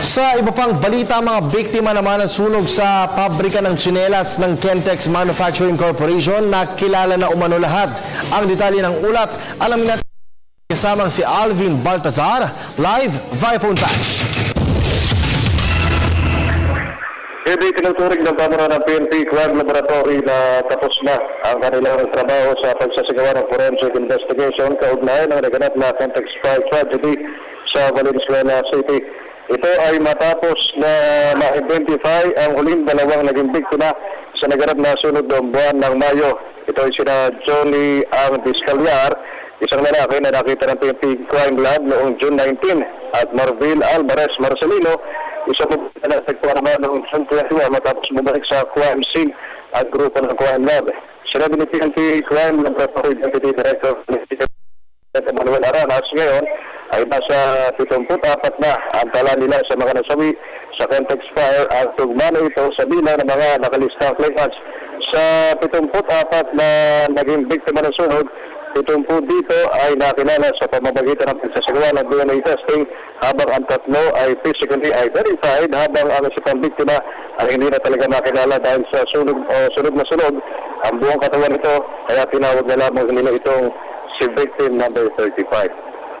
Sa iba pang balita, mga biktima naman ng sunog sa pabrika ng tsinelas ng Kentex Manufacturing Corporation na kilala na umano lahat. Ang detalye ng ulat, alamin natin kasamang si Alvin Baltazar, live via phone patch. Hindi tinuturing ng pamura ng PNP Crime Laboratory na tapos na ang kanilang trabaho sa pagsasagawa ng forensic investigation kaugnay ng naganap na Kentex Fire Tragedy sa Valenzuela City. Ito ay matapos na ma-identify ang huling dalawang naging biktima sa naganap na sunod ng buwan ng Mayo. Ito ay sina Johnny Ang Discaliar, isang lalaki na nakita ng PNP Crime Lab noong June 19, at Marvin Alvarez Marcelino, isa po na nagpaparaman noong June 21 matapos bumalik sa crime scene at grupo ng Crime Lab. Sinabi ni PNP Crime Laboratory Deputy Director Manuel Aranas ngayon ay nasa 74 na ang tala nila sa mga nasawi sa Kentex Fire at tugmano ito sa bilang ng mga nakalistang claimants. Sa 74 na naging biktima ng sunog, 70 dito ay nakilala sa pamamagitan ng pagsasagawa ng DNA testing, habang ang tatlo ay physically identified, habang ang isang biktima ay hindi na talaga makilala dahil sa sunog na sunog ang buong katawan nito, kaya tinawag na lamang nila itong si victim number 35.